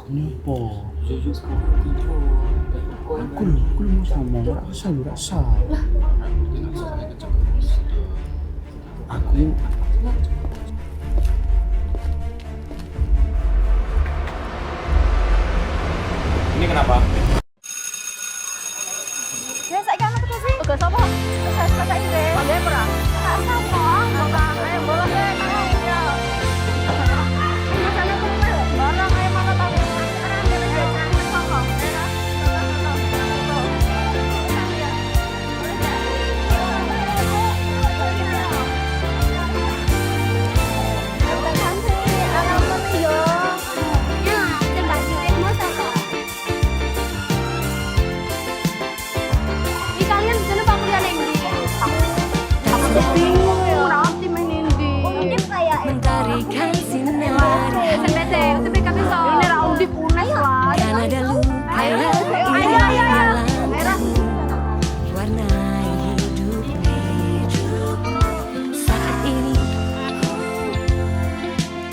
Kenapa? Jujur sekarang gitu. Aku mau sama rasa. Aku Ini kenapa? Ya saiki ana terus sih. Tugas apa? Saya ini. Pandai perang. Tak sama. Bukan ayo bolos ya kan ya. Sana kuwi barang ayo mana tahu. Sekarang dia jajan sama. Mentarikan sinar Ini Raudi punah lah. dan ada luka dalam warnai hidup saat ini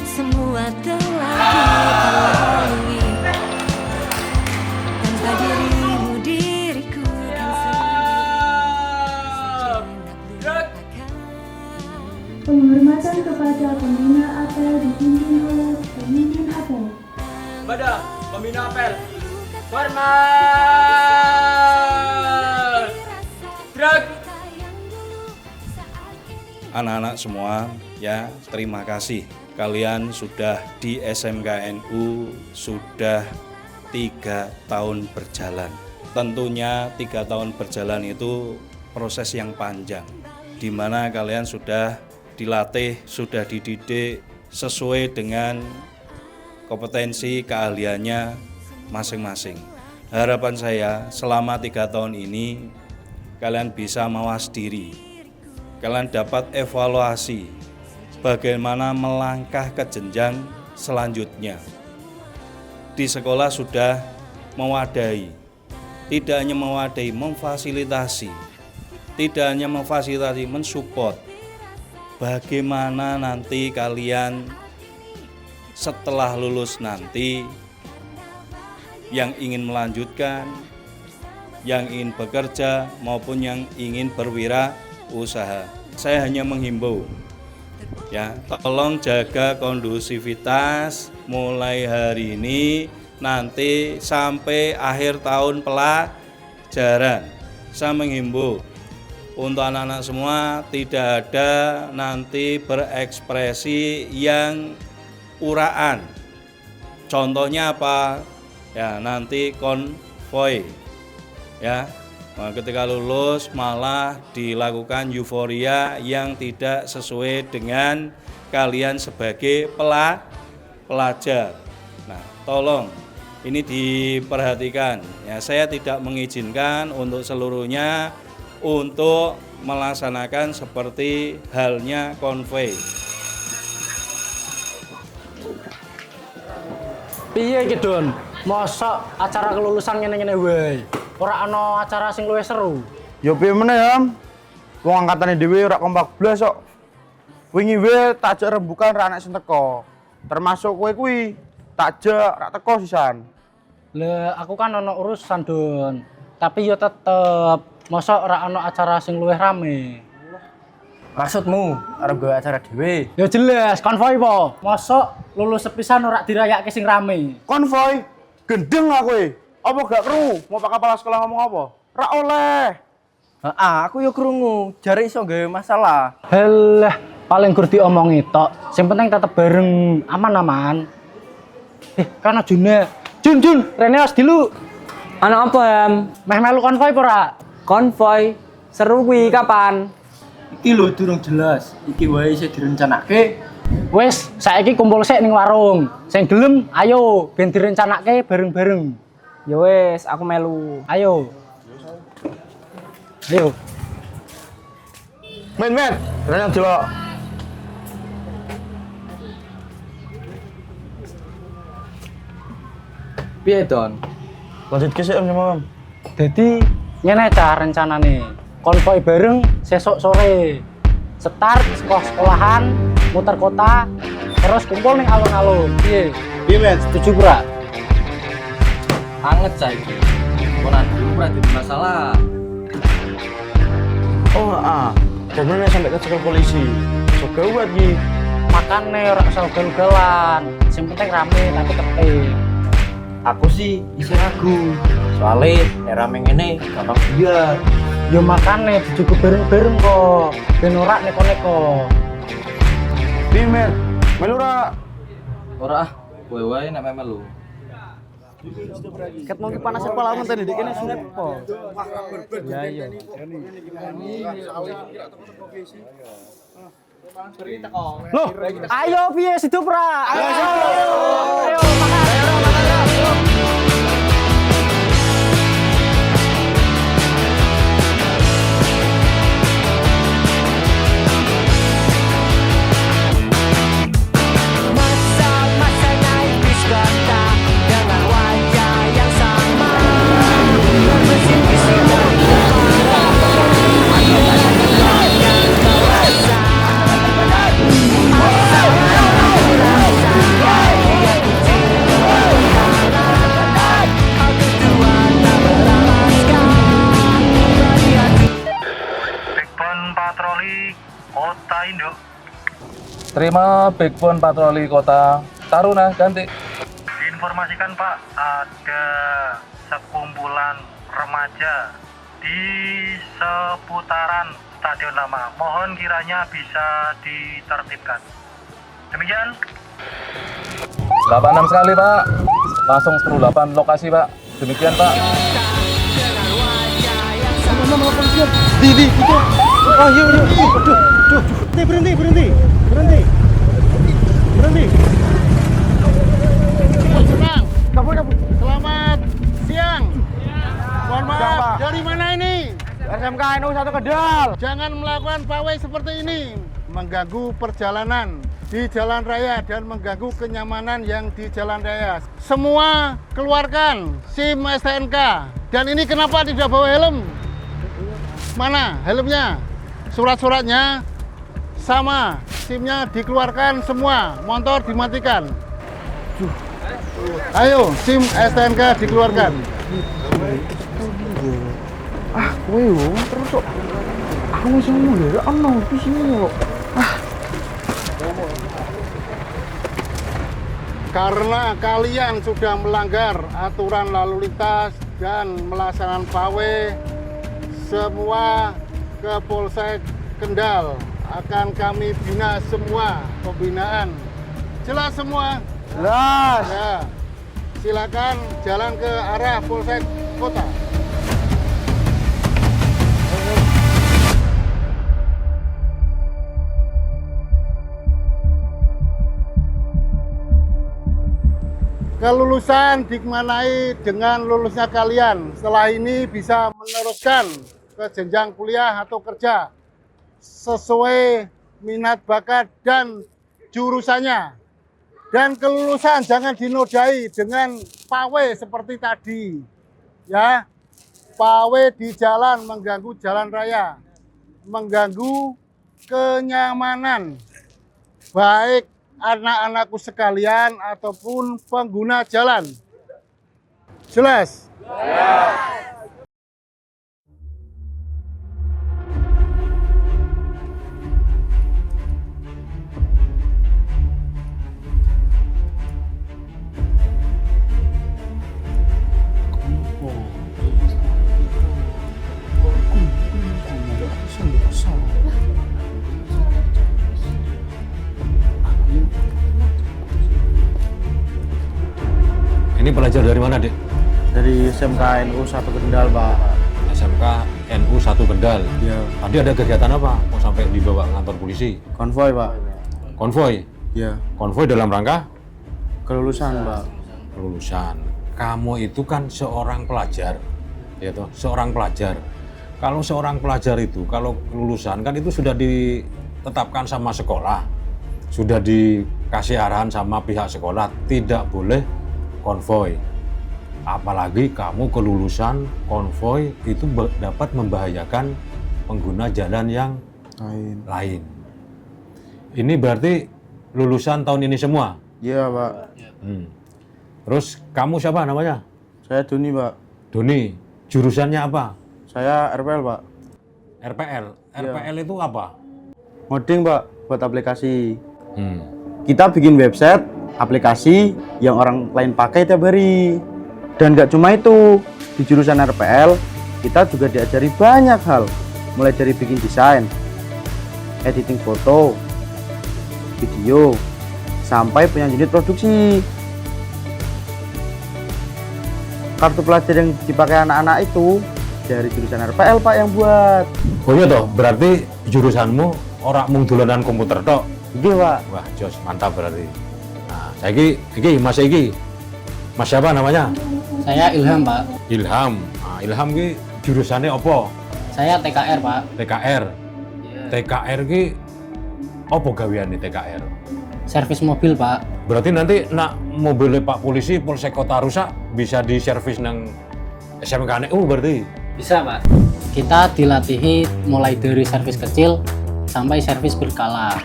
semua telah kita lalui tanpa dirimu diriku kan sejenak lupakan. Penghormatan kepada pembina apel dipimpin oleh pemimpin apel. Kepada pembina apel. Hormat. Gerak. Anak-anak semua, ya terima kasih. Kalian sudah di SMKNU sudah 3 tahun berjalan. Tentunya 3 tahun berjalan itu proses yang panjang, di mana kalian sudah dilatih, sudah dididik sesuai dengan kompetensi keahliannya masing-masing. Harapan saya selama 3 tahun ini kalian bisa mawas diri, kalian dapat evaluasi bagaimana melangkah ke jenjang selanjutnya. Di sekolah sudah mewadahi, tidak hanya mewadahi, memfasilitasi, tidak hanya memfasilitasi, mensupport. Bagaimana nanti kalian setelah lulus nanti yang ingin melanjutkan, yang ingin bekerja maupun yang ingin berwirausaha. Saya hanya menghimbau, ya, tolong jaga kondusivitas mulai hari ini nanti sampai akhir tahun pelajaran. Saya menghimbau untuk anak-anak semua tidak ada nanti berekspresi yang uraan. Contohnya apa? Ya, nanti konvoy. Ya. Nah, ketika lulus malah dilakukan euforia yang tidak sesuai dengan kalian sebagai pelajar. Nah, tolong ini diperhatikan. Ya, saya tidak mengizinkan untuk seluruhnya untuk melaksanakan seperti halnya konvoy. piye iki, Don? Mosok acara kelulusan ngene-ngene wae. Ora ana acara sing luwih seru. Yo piye meneh, Am? Wong angkatane dhewe ora kompak blas kok. Wingi wae tak jak rembukan ra anak sing teko. Termasuk kowe kuwi tak jak ra teko sisan. Lah aku kan ana urusan, Don. Tapi yo tetep mosok ora ana acara sing luwih rame. Maksudmu arep gawe acara dhewe? Ya jelas, konvoy po. Mosok lulus sepisan ora dirayake sing rame. Konvoy? Gendeng lah kowe. Apa gak kru? Mau pak kepala sekolah ngomong apa? Ra oleh. Heeh, aku yo krungu, jare iso gawe masalah. Halah, paling gur diomongi tok. Sing penting tetep bareng, aman-aman. Kan June. Jun, rene as dilu. Ana apa, Am? Meh melu konvoy apa ora? Konvoy seru kuwi kapan? Iki lho durung jelas. Iki wae isih direncanake. Wis, saiki kumpul sik ning warung. Sing gelem ayo ben direncanake bareng-bareng. Ya wis, aku melu. Ayo. Men, rene delok. Piye, Don? Lanjut ke sik, Om. Dadi ngene cah rencanane. Konvoy bareng sesuk sore. Start sekolahan, muter kota, terus kumpul ning alun-alun. Piye? Piye, Men? Setuju ora? Anget saiki. Konan dulu ora dadi masalah. Oh, jadinya sampai ke sekolah polisi. So gawat iki. Makane ora usah ugal-ugalan. Sing penting rame tapi tertib. Aku sih isi ragu. Soalnya nek rame ngene gampang biar. Ya makane dijugo bareng-bareng kok. Ben ora neko-neko. Pimer, melu ora? Ora ah, kowe wae nek melu. Ket mau panas kepala ngenten iki kene sunep po. Ya iya. Loh, ayo piye situ pra? Ayo. Masa-masa naik bis kota dengan wajah yang sama. Berbisik-bisik dari Backbone Patroli Kota Induk. Terima Backbone Patroli Kota Taruna ganti. Diinformasikan Pak, ada sekumpulan remaja di seputaran Stadion Lama. Mohon kiranya bisa ditertibkan. Demikian. 86 sekali Pak. Langsung 8 lokasi Pak. Demikian Pak. Selamat siang. Mohon maaf, dari mana ini? SMKNU 1 Kendal. Jangan melakukan pawai seperti ini, mengganggu perjalanan di jalan raya dan mengganggu kenyamanan yang di jalan raya. Semua keluarkan SIM STNK. Dan ini kenapa tidak bawa helm? Mana helmnya? Surat-suratnya sama, SIM-nya dikeluarkan semua, motor dimatikan. Ayo, SIM STNK dikeluarkan. Kowe yo terus kok. Aku wis ngomong lho, ono di sini kok. Karena kalian sudah melanggar aturan lalu lintas dan melaksanakan pawai, semua ke Polsek Kendal akan kami bina semua pembinaan. Jelas semua? Jelas. Ya. Silakan jalan ke arah Polsek Kota. Kelulusan dimaknai dengan lulusnya kalian. Setelah ini bisa meneruskan ke jenjang kuliah atau kerja sesuai minat bakat dan jurusannya. Dan kelulusan jangan dinodai dengan pawai seperti tadi. Ya, pawai di jalan mengganggu jalan raya, mengganggu kenyamanan baik anak-anakku sekalian ataupun pengguna jalan. Jelas? Ini pelajar dari mana, Dek? Dari SMKNU 1 Kendal, Pak. SMK NU 1 Kendal. Iya. Tadi ada kegiatan apa? Kok sampai dibawa ke kantor polisi? Konvoy, Pak. Konvoy? Iya. Konvoy dalam rangka? Kelulusan, Pak. Kelulusan. Kamu itu kan seorang pelajar, ya toh? Seorang pelajar. Kalau seorang pelajar itu, kalau kelulusan kan itu sudah ditetapkan sama sekolah, sudah dikasih arahan sama pihak sekolah, tidak boleh konvoy. Apalagi kamu kelulusan konvoy itu dapat membahayakan pengguna jalan yang lain. Ini berarti lulusan tahun ini semua? Iya, Pak. Terus kamu siapa namanya? Saya Doni, Pak. Doni, jurusannya apa? Saya RPL, Pak. RPL. Iya. RPL itu apa? Ngoding, Pak, buat aplikasi. Hmm. Kita bikin website, aplikasi yang orang lain pakai tiap hari. Dan nggak cuma itu, di jurusan RPL kita juga diajari banyak hal, mulai dari bikin desain, editing foto, video, sampai punya unit produksi. Kartu pelajar yang dipakai anak-anak itu dari jurusan RPL, Pak, yang buat. Oh iya toh, berarti jurusanmu orang mung dolanan komputer tok. Iya, Pak. Wah, jos, mantap berarti. Nah, saiki Mas iki. Mas siapa namanya? Saya Ilham, Pak. Ilham. Nah, Ilham ki jurusannya apa? Saya TKR, Pak. TKR. TKR ki apa gaweane TKR? Servis mobil, Pak. Berarti nanti nak mobilnya Pak Polisi Polsek Kota rusak bisa diservis nang SMK NU berarti? Bisa, Pak. Kita dilatihi mulai dari servis kecil sampai servis berkala.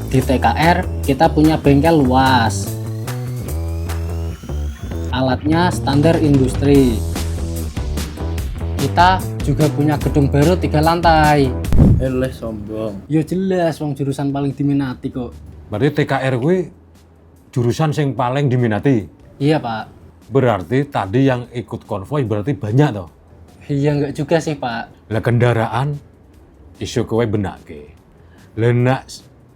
Di TKR kita punya bengkel luas. Alatnya standar industri. Kita juga punya gedung baru 3 lantai. Sombong. Ya jelas, wong jurusan paling diminati kok. Berarti TKR gue jurusan yang paling diminati. Iya, Pak. Berarti tadi yang ikut konvoi berarti banyak toh? Iya, enggak juga sih, Pak. Lah kendaraan isu kowe benake. Lah nak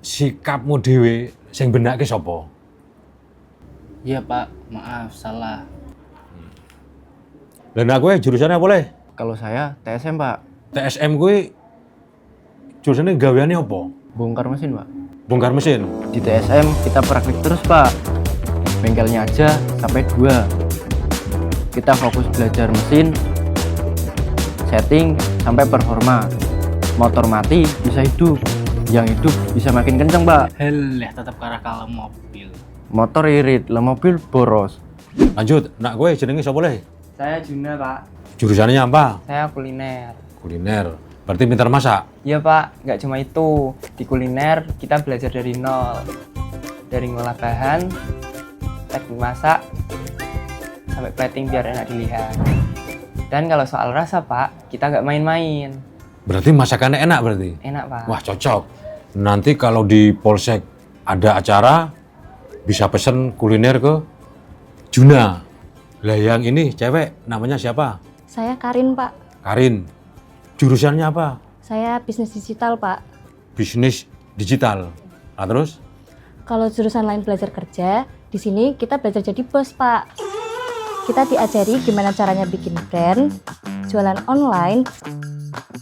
sikapmu dhewe sing benake sapa? Iya, Pak. Maaf, salah. Lah nak kowe jurusannya apa le? Kalau saya TSM, Pak. TSM gue jurusannya gaweane apa? Bongkar mesin, Pak. Bongkar mesin. Di TSM kita praktik terus, Pak. Bengkelnya aja sampai 2. Kita fokus belajar mesin, setting, sampai performa. Motor mati bisa hidup, yang hidup bisa makin kenceng, Pak. Helah, tetap karena kalau mobil. Motor irit, lah mobil boros. Lanjut, nak gue jenenge sapa le? Saya Juna, Pak. Jurusannya apa? Saya kuliner. Kuliner. Berarti pintar masak. Iya, Pak. Nggak cuma itu. Di kuliner kita belajar dari nol. Dari ngolah bahan, teknik masak, sampai plating biar enak dilihat. Dan kalau soal rasa, Pak, kita nggak main-main. Berarti masakannya enak berarti? Enak, Pak. Wah, cocok. Nanti kalau di Polsek ada acara, bisa pesen kuliner ke Juna. Lah yang ini cewek namanya siapa? Saya Karin, Pak. Karin. Jurusannya apa? Saya bisnis digital, Pak. Bisnis digital. Nah, terus? Kalau jurusan lain belajar kerja, di sini kita belajar jadi bos, Pak. Kita diajari gimana caranya bikin brand, jualan online,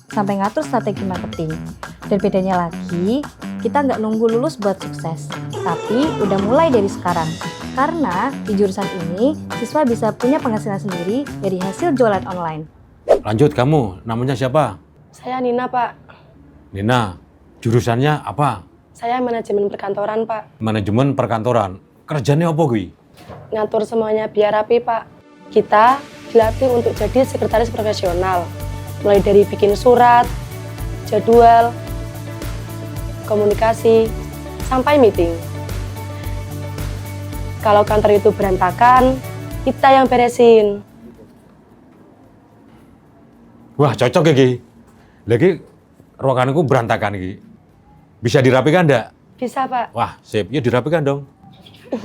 sampai ngatur strategi marketing. Dan bedanya lagi, kita nggak nunggu lulus buat sukses, tapi udah mulai dari sekarang. Karena di jurusan ini, siswa bisa punya penghasilan sendiri dari hasil jualan online. Lanjut kamu, namanya siapa? Saya Nina, Pak. Nina, jurusannya apa? Saya manajemen perkantoran, Pak. Manajemen perkantoran. Kerjanya apa gue? Ngatur semuanya biar rapi, Pak. Kita dilatih untuk jadi sekretaris profesional. Mulai dari bikin surat, jadwal, komunikasi, sampai meeting. Kalau kantor itu berantakan, kita yang beresin. Wah, cocok ya, Ki. Lagi ruanganku berantakan, Ki. Bisa dirapikan enggak? Bisa, Pak. Wah, sip. Ya dirapikan dong.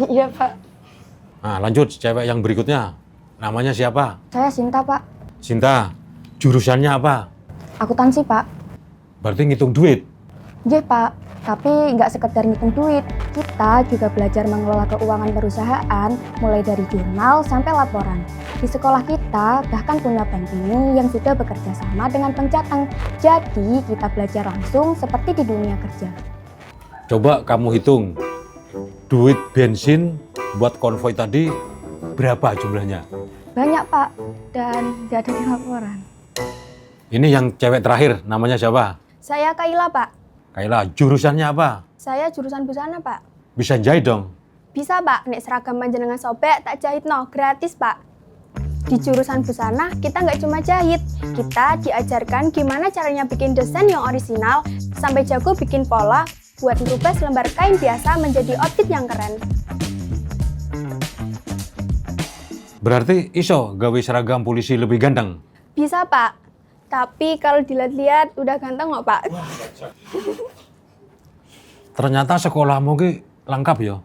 Iya, Pak. Nah, lanjut cewek yang berikutnya. Namanya siapa? Saya Sinta, Pak. Sinta. Jurusannya apa? Akuntansi, Pak. Berarti ngitung duit. Iya, Pak. Tapi nggak sekedar ngitung duit. Kita juga belajar mengelola keuangan perusahaan, mulai dari jurnal sampai laporan. Di sekolah kita bahkan punya bank ini yang sudah bekerja sama dengan Bank Jateng. Jadi kita belajar langsung seperti di dunia kerja. Coba kamu hitung. Duit bensin buat konvoi tadi berapa jumlahnya? Banyak, Pak. Dan nggak ada di laporan. Ini yang cewek terakhir, namanya siapa? Saya Kaila, Pak. Kaila, jurusannya apa? Saya jurusan busana, Pak. Bisa jahit dong? Bisa, Pak. Nek seragam panjenengan sobek, tak jahit no. Gratis, Pak. Di jurusan busana, kita nggak cuma jahit. Kita diajarkan gimana caranya bikin desain yang orisinal, sampai jago bikin pola, buat merubah selembar kain biasa menjadi outfit yang keren. Berarti iso gawe seragam polisi lebih ganteng. Bisa Pak, tapi kalau dilihat-lihat udah ganteng kok Pak. Ternyata sekolahmu ki lengkap ya.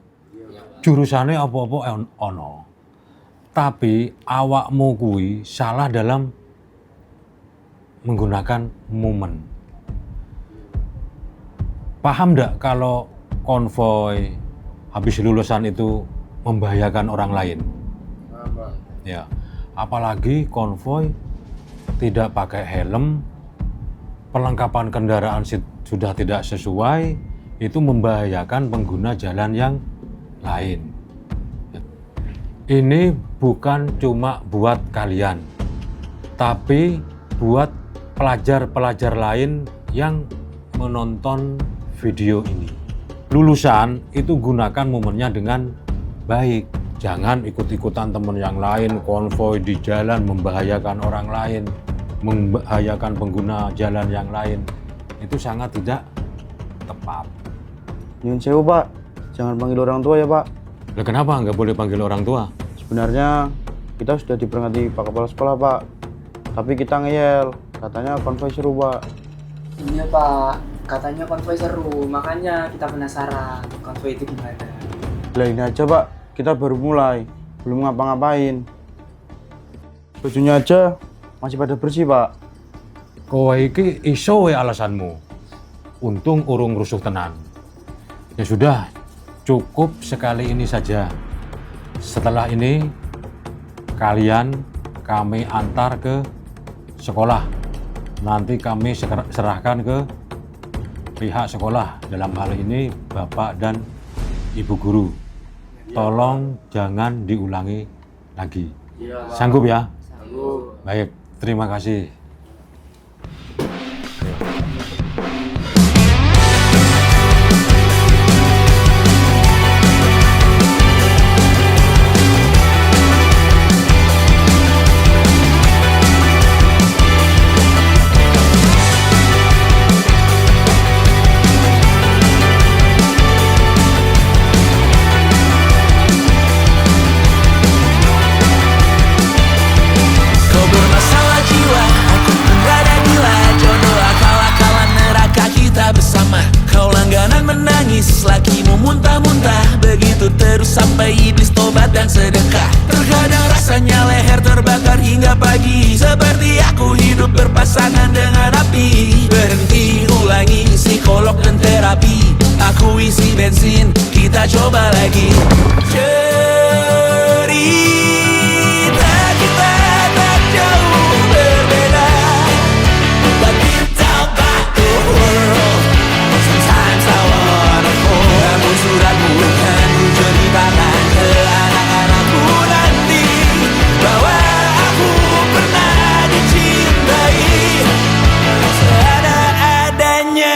Jurusannya apa-apa ono. Tapi awakmu kuwi salah dalam menggunakan momen. Paham ndak kalau konvoy habis lulusan itu membahayakan orang lain? Ya, apalagi konvoy tidak pakai helm, perlengkapan kendaraan sudah tidak sesuai, itu membahayakan pengguna jalan yang lain. Ini bukan cuma buat kalian, tapi buat pelajar-pelajar lain yang menonton video ini. Lulusan itu gunakan momennya dengan baik. Jangan ikut-ikutan teman yang lain, konvoy di jalan membahayakan orang lain, membahayakan pengguna jalan yang lain. Itu sangat tidak tepat. Nyun sewu Pak, jangan panggil orang tua ya Pak. Nah, kenapa nggak boleh panggil orang tua? Sebenarnya kita sudah diperingati Pak Kepala Sekolah Pak, tapi kita ngeyel, katanya konvoy seru Pak. Iya Pak, katanya konvoy seru, makanya kita penasaran konvoy itu gimana. Lah ini aja Pak, kita baru mulai, belum ngapa-ngapain. Bajunya aja masih pada bersih Pak. Kowe iki iso wae alasanmu. Untung urung rusuh tenan. Ya sudah, cukup sekali ini saja. Setelah ini kami antar ke sekolah. Nanti kami serahkan ke pihak sekolah. Dalam hal ini Bapak dan Ibu Guru. Tolong jangan diulangi lagi. Sanggup ya? Sanggup. Baik, terima kasih. Lakimu muntah-muntah, begitu terus sampai iblis tobat dan sedekah. Terkadang rasanya leher terbakar hingga pagi, seperti aku hidup berpasangan dengan api. Berhenti, ulangi psikolog dan terapi. Aku isi bensin, kita coba lagi. Cerita kita tak jauh berbeda, but kita back the world. Sometimes I wanna fall. Namun suratmu kan ku ceritakan ke anak-anakku nanti, bahwa aku pernah dicintai seadanya.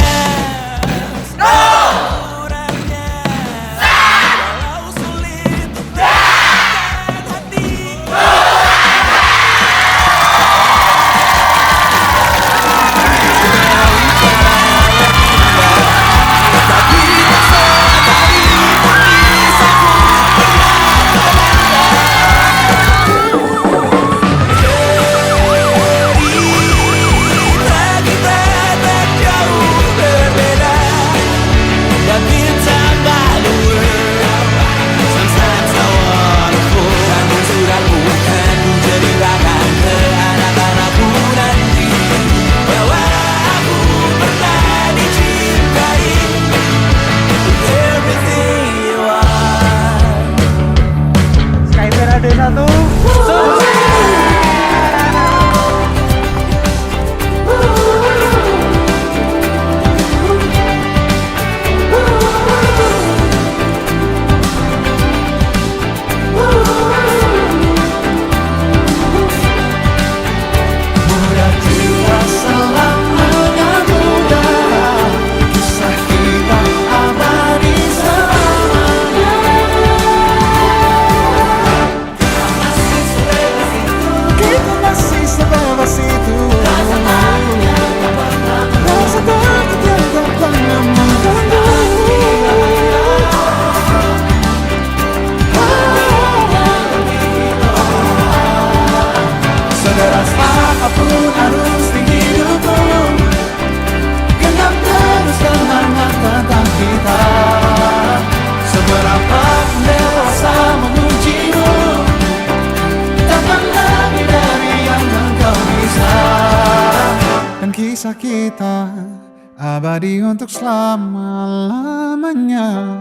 abadi untuk selama-lamanya.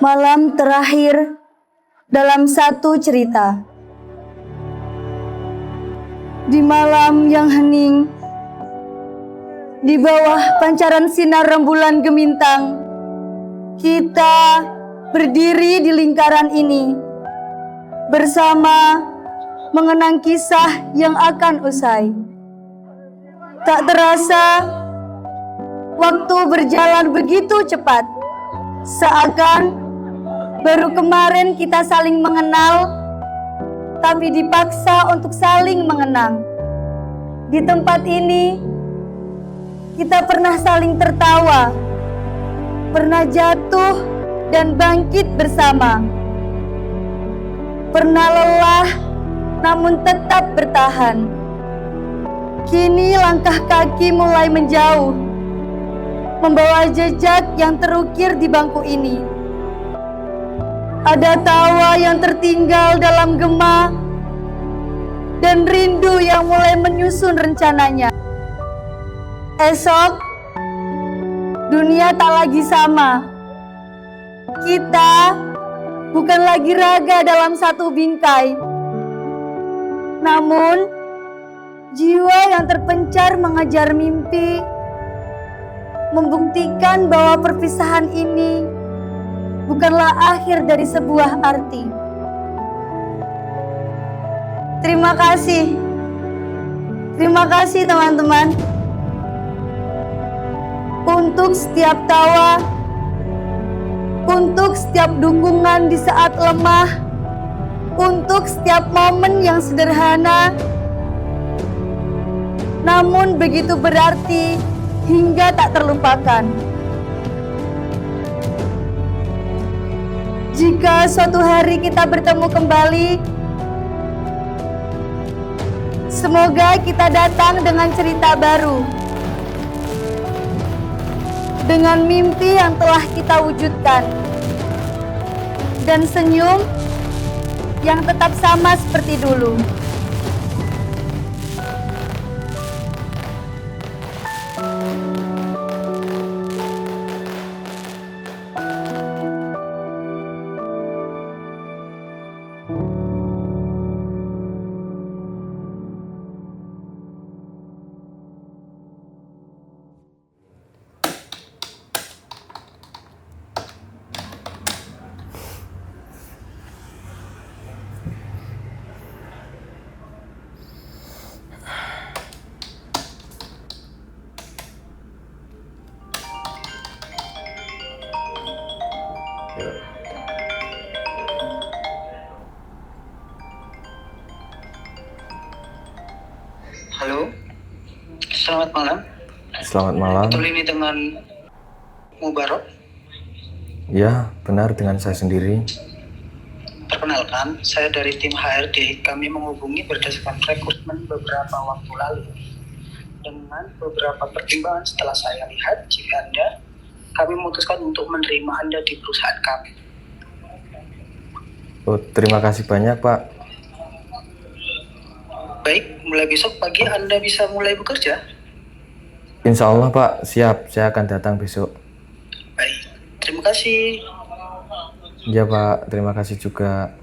Malam terakhir dalam satu cerita. Di malam yang hening, di bawah pancaran sinar rembulan gemintang, kita berdiri di lingkaran ini bersama mengenang kisah yang akan usai. Tak terasa, waktu berjalan begitu cepat, seakan baru kemarin kita saling mengenal, tapi dipaksa untuk saling mengenang. Di tempat ini, kita pernah saling tertawa, pernah jatuh dan bangkit bersama. Pernah lelah, namun tetap bertahan. Kini langkah kaki mulai menjauh, membawa jejak yang terukir di bangku ini. Ada tawa yang tertinggal dalam gema, dan rindu yang mulai menyusun rencananya. Esok, dunia tak lagi sama. Kita bukan lagi raga dalam satu bingkai, namun jiwa yang terpencar mengejar mimpi, membuktikan bahwa perpisahan ini bukanlah akhir dari sebuah arti. Terima kasih. Terima kasih teman-teman. Untuk setiap tawa, untuk setiap dukungan di saat lemah, untuk setiap momen yang sederhana, namun begitu berarti hingga tak terlupakan. Jika suatu hari kita bertemu kembali, semoga kita datang dengan cerita baru, dengan mimpi yang telah kita wujudkan, dan senyum yang tetap sama seperti dulu. Halo, selamat malam. Selamat malam. Betul ini dengan Mubarok? Ya, benar, dengan saya sendiri. Perkenalkan, saya dari tim HRD. Kami menghubungi berdasarkan rekrutmen beberapa waktu lalu. Dengan beberapa pertimbangan setelah saya lihat CV Anda, kami memutuskan untuk menerima Anda di perusahaan kami. Oh, terima kasih banyak, Pak. Baik, mulai besok pagi Anda bisa mulai bekerja? Insya Allah, Pak. Siap, saya akan datang besok. Baik, terima kasih. Ya, Pak. Terima kasih juga.